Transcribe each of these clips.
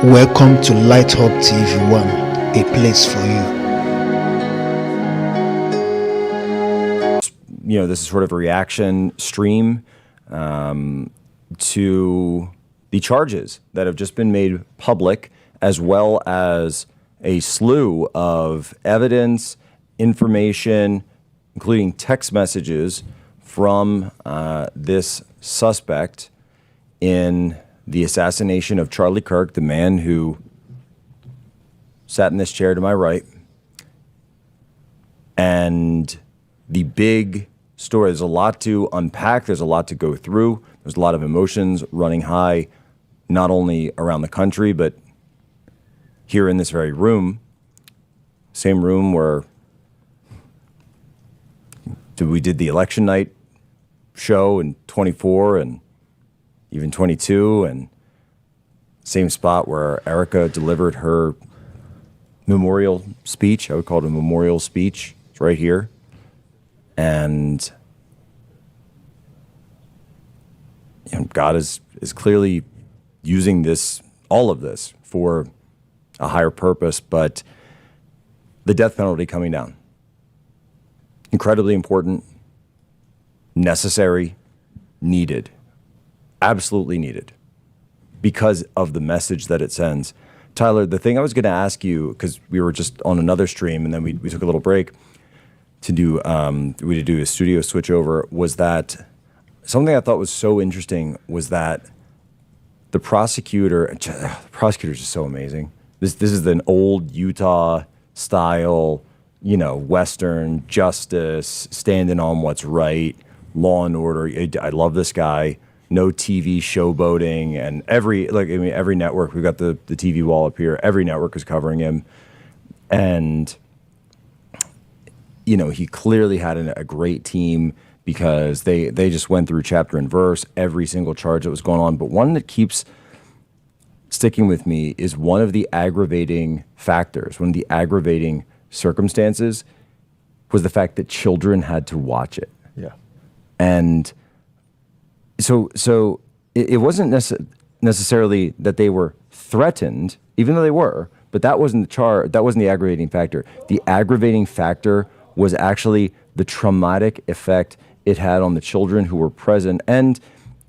Welcome to Light Up TV 1, a place for you. This is sort of a reaction stream to the charges that have just been made public, as well as a slew of evidence, information, including text messages from this suspect in the assassination of Charlie Kirk, the man who sat in this chair to my right. And the big story, there's a lot to unpack, there's a lot to go through, there's a lot of emotions running high, not only around the country, but here in this very room, same room where we did the election night show in 24 and even 22, and same spot where Erica delivered her memorial speech. I would call it a memorial speech. It's right here. And God is clearly using all of this for a higher purpose, but the death penalty coming down. Incredibly important, necessary, needed. Absolutely needed because of the message that it sends. Tyler, the thing I was going to ask you, because we were just on another stream and then we took a little break to do a studio switch over, was that something I thought was so interesting was that the prosecutor's just so amazing. This is an old Utah style, Western justice, standing on what's right, law and order. I love this guy. No TV showboating, and every network, we've got the TV wall up here, every network is covering him. And, he clearly had a great team because they just went through chapter and verse, every single charge that was going on. But one that keeps sticking with me is one of the aggravating factors, one of the aggravating circumstances was the fact that children had to watch it. Yeah. And So it wasn't necessarily that they were threatened, even though they were, but that wasn't the aggravating factor. The aggravating factor was actually the traumatic effect it had on the children who were present. And,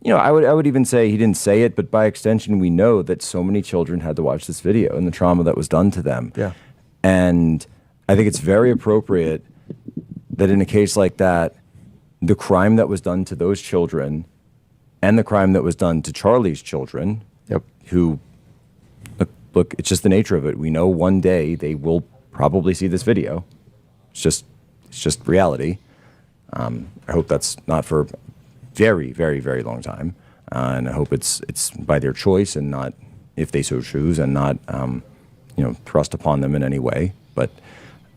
I would even say, he didn't say it, but by extension, we know that so many children had to watch this video and the trauma that was done to them. Yeah. And I think it's very appropriate that in a case like that, the crime that was done to those children and the crime that was done to Charlie's children, who, look, it's just the nature of it. We know one day they will probably see this video. It's just reality. I hope that's not for a very, very, very long time. And I hope it's by their choice and not, if they so choose, and not, thrust upon them in any way. But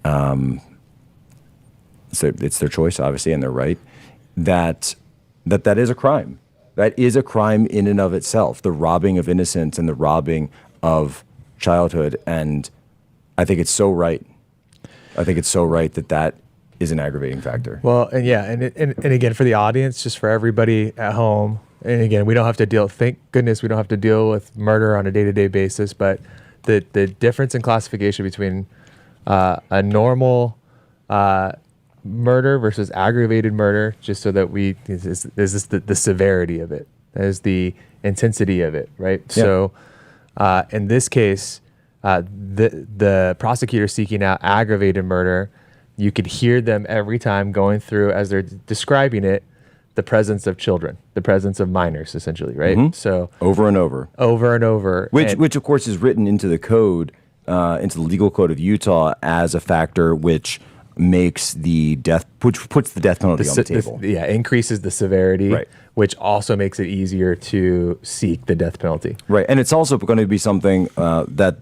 so it's their choice, obviously, and they're right. That is a crime. That is a crime in and of itself, the robbing of innocence and the robbing of childhood. And I think it's so right. I think it's so right that is an aggravating factor. Well, and yeah, and again, for the audience, just for everybody at home, and again, we don't have to thank goodness we don't have to deal with murder on a day-to-day basis, but the difference in classification between a normal murder versus aggravated murder, just so that is the severity of it, is the intensity of it, right? Yeah. So in this case, the prosecutor seeking out aggravated murder, you could hear them every time going through, as they're describing it, the presence of children, the presence of minors, essentially, right? Mm-hmm. So over and over, which of course is written into the code, into the legal code of Utah as a factor which makes which puts the death penalty on the table. Increases the severity, right, which also makes it easier to seek the death penalty. Right, and it's also going to be something that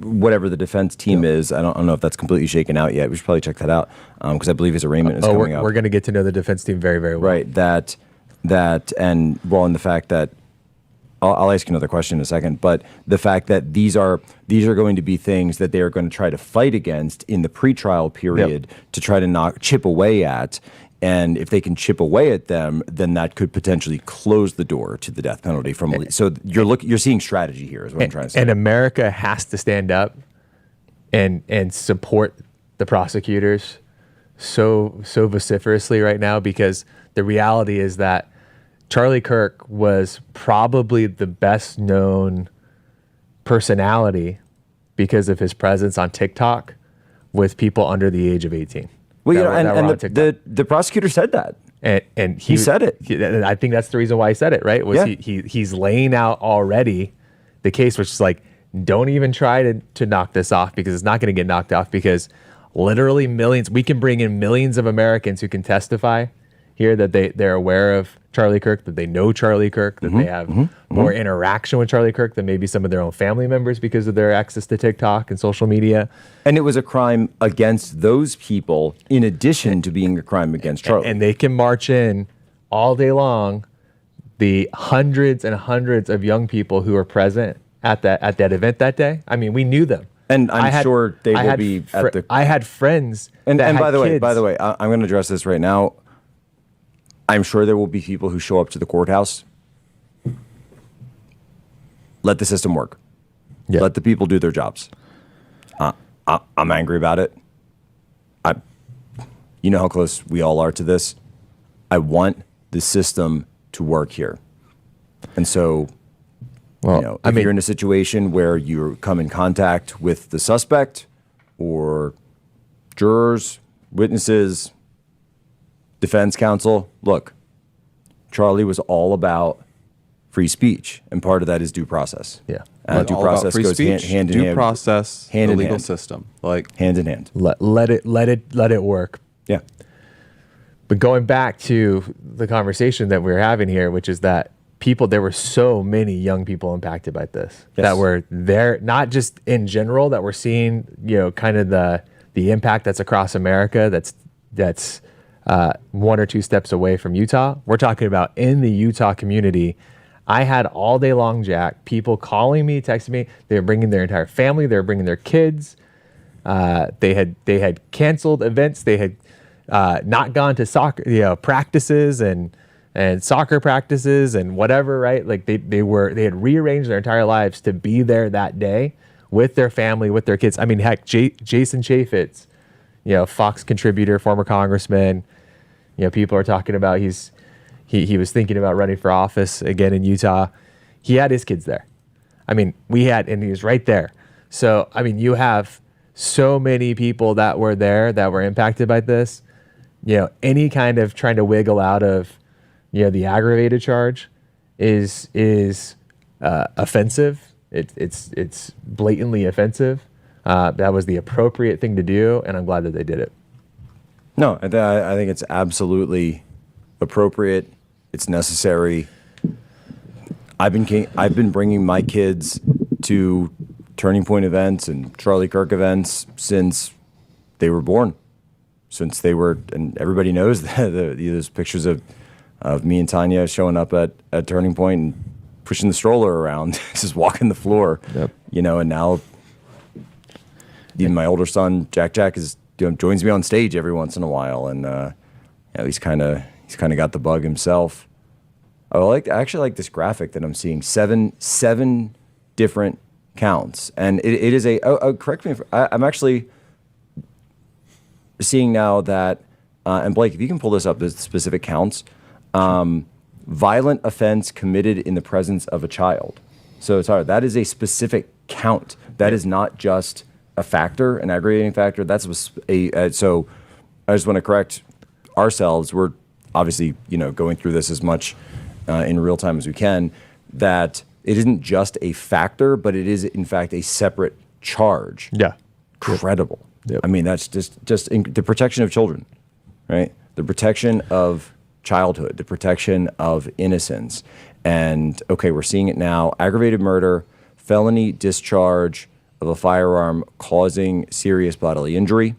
whatever the defense team is, I don't know if that's completely shaken out yet. We should probably check that out because I believe his arraignment is coming up. We're going to get to know the defense team very, very well. Right, and the fact that I'll ask you another question in a second, but the fact that these are going to be things that they are going to try to fight against in the pretrial period, to try to chip away at And if they can chip away at them, then that could potentially close the door to the death penalty. So you're seeing strategy here, is what I'm trying to say. And America has to stand up and support the prosecutors so vociferously right now, because the reality is that Charlie Kirk was probably the best known personality because of his presence on TikTok with people under the age of 18. Well, the prosecutor said that, and he said it. And I think that's the reason why he said it, right? Was he's laying out already the case, which is like, don't even try to knock this off, because it's not going to get knocked off, because literally millions. We can bring in millions of Americans who can testify here that they're aware of Charlie Kirk, that they know Charlie Kirk, that they have more interaction with Charlie Kirk than maybe some of their own family members because of their access to TikTok and social media. And it was a crime against those people in addition to being a crime against Charlie. And they can march in all day long, the hundreds and hundreds of young people who were present at that event that day. I mean, we knew them. And I'm sure they will be at the... I had friends and by the kids. way, I'm going to address this right now. I'm sure there will be people who show up to the courthouse. Let the system work. Yeah. Let the people do their jobs. I'm angry about it. You know how close we all are to this. I want the system to work here. And so, if you're in a situation where you come in contact with the suspect or jurors, witnesses, defense counsel, look, Charlie was all about free speech, and part of that is due process. Yeah. Due process goes hand in hand. Due process, hand the in legal hand. system, like hand in hand. Let it work. Yeah. But going back to the conversation that we were having here, which is that there were so many young people impacted by this that were there, not just in general, that we're seeing, kind of the impact that's across America. That's one or two steps away from Utah. We're talking about in the Utah community. I had all day long, Jack, people calling me, texting me. They were bringing their entire family. They were bringing their kids. They had canceled events. They had not gone to soccer practices and soccer practices and whatever, right? Like they had rearranged their entire lives to be there that day with their family, with their kids. I mean, heck, Jason Chaffetz, Fox contributor, former congressman. People are talking about he was thinking about running for office again in Utah. He had his kids there. I mean, and he was right there. So, I mean, you have so many people that were there that were impacted by this. Any kind of trying to wiggle out of, the aggravated charge is offensive. It's blatantly offensive. That was the appropriate thing to do, and I'm glad that they did it. No, I think it's absolutely appropriate. It's necessary. I've been bringing my kids to Turning Point events and Charlie Kirk events since they were born. And everybody knows those pictures of me and Tanya showing up at Turning Point and pushing the stroller around, just walking the floor. Yep. And now even my older son Jack is joins me on stage every once in a while, and he's kind of got the bug himself. I actually like this graphic that I'm seeing. Seven different counts, and it is correct me if I'm actually seeing now that, and Blake, if you can pull this up, the specific counts. Violent offense committed in the presence of a child. So sorry, that is a specific count. That is not just a factor, an aggravating factor. That's so I just want to correct ourselves. We're obviously, going through this as much in real time as we can, that it isn't just a factor, but it is in fact a separate charge. Yeah. Credible. Yep. I mean, that's just the protection of children, right? The protection of childhood, the protection of innocence. And okay, we're seeing it now. Aggravated murder, felony discharge of a firearm causing serious bodily injury,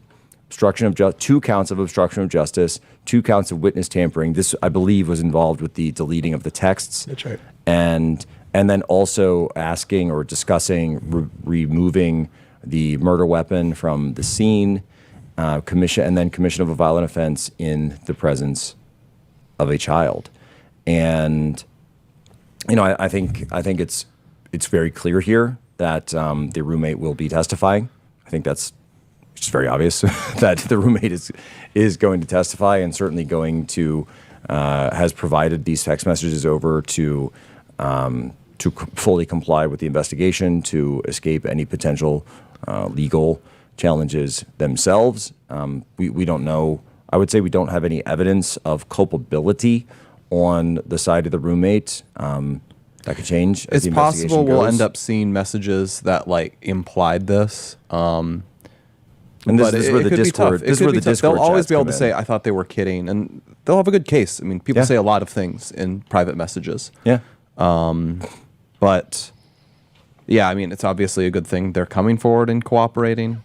two counts of obstruction of justice, 2 counts of witness tampering. This, I believe, was involved with the deleting of the texts. That's right. And then also asking or discussing removing the murder weapon from the scene, commission of a violent offense in the presence of a child. And I think it's very clear here that the roommate will be testifying. I think that's just very obvious that the roommate is going to testify, and certainly going to has provided these text messages over to fully comply with the investigation, to escape any potential legal challenges themselves. We don't know. I would say we don't have any evidence of culpability on the side of the roommate. That could change. It's possible we'll end up seeing messages that like implied this. And this is where the Discord. This is where the Discord. They'll always be able to say, "I thought they were kidding," and they'll have a good case. I mean, people say a lot of things in private messages. Yeah. But yeah, I mean, it's obviously a good thing they're coming forward and cooperating.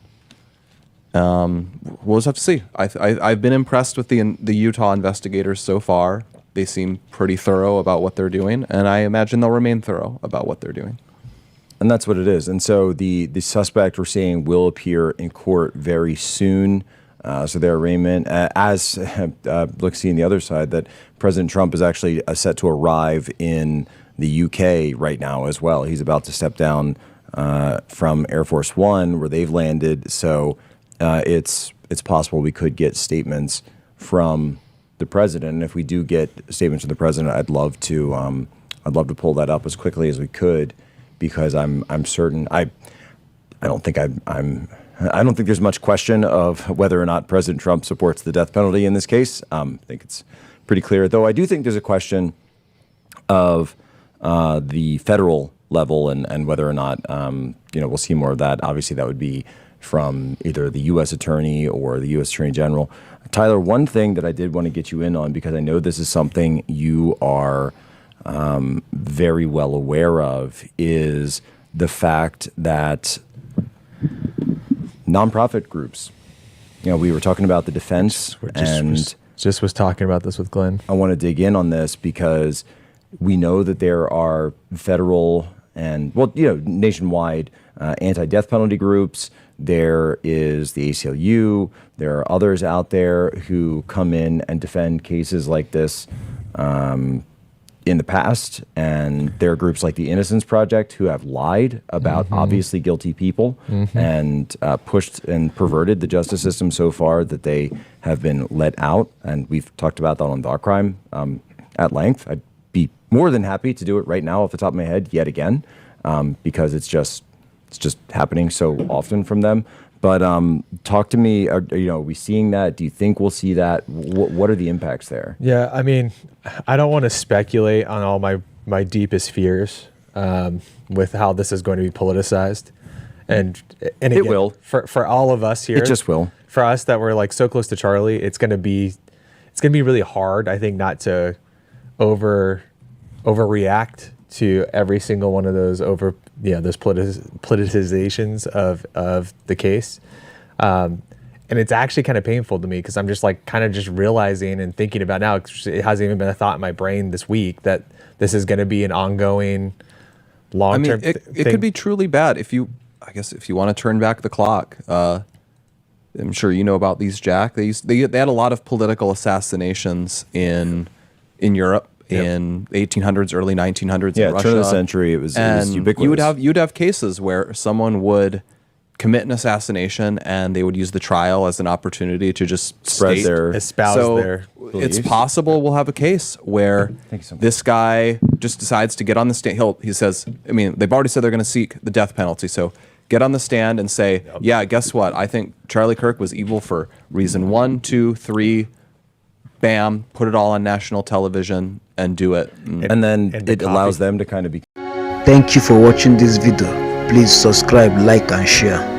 We'll just have to see. I've been impressed with the Utah investigators so far. They seem pretty thorough about what they're doing, and I imagine they'll remain thorough about what they're doing. And that's what it is. And so the suspect we're seeing will appear in court very soon. So their arraignment, as look, seeing the other side, that President Trump is actually set to arrive in the UK right now as well. He's about to step down from Air Force One, where they've landed. So it's possible we could get statements from the president. And if we do get statements from the president, I'd love to pull that up as quickly as we could, because I'm certain I don't think there's much question of whether or not President Trump supports the death penalty in this case. I think it's pretty clear, though. I do think there's a question of the federal level and whether or not we'll see more of that. Obviously, that would be from either the U.S. Attorney or the U.S. Attorney General. Tyler, one thing that I did want to get you in on, because I know this is something you are very well aware of, is the fact that nonprofit groups, we were talking about the defense, just was talking about this with Glenn. I want to dig in on this because we know that there are federal and, nationwide anti-death penalty groups. There is the ACLU. There are others out there who come in and defend cases like this in the past. And there are groups like the Innocence Project who have lied about obviously guilty people and pushed and perverted the justice system so far that they have been let out. And we've talked about that on Dark Crime at length. I'd be more than happy to do it right now off the top of my head yet again, because it's just happening so often from them. But talk to me. Are we seeing that? Do you think we'll see that? What are the impacts there? Yeah, I mean, I don't want to speculate on all my deepest fears with how this is going to be politicized, and again, it will for all of us here. It just will. For us that were like so close to Charlie, it's gonna be really hard, I think, not to overreact to every single one of those those politicizations of the case. And it's actually kind of painful to me, because I'm just like kind of just realizing and thinking about now, it hasn't even been a thought in my brain this week, that this is going to be an ongoing long-term thing. It could be truly bad if you want to turn back the clock. I'm sure you know about these, Jack. They had a lot of political assassinations in Europe. Yep. In 1800s, early 1900s in Russia. Turn of the century, it was ubiquitous. You'd have cases where someone would commit an assassination and they would use the trial as an opportunity to just espouse their beliefs. It's possible we'll have a case where this guy just decides to get on the stand. He says, I mean, they've already said they're going to seek the death penalty, so get on the stand and say, yeah, guess what? I think Charlie Kirk was evil for reason 1, 2, 3. Bam, put it all on national television and do it. And then it allows them to kind of be. Thank you for watching this video. Please subscribe, like and share.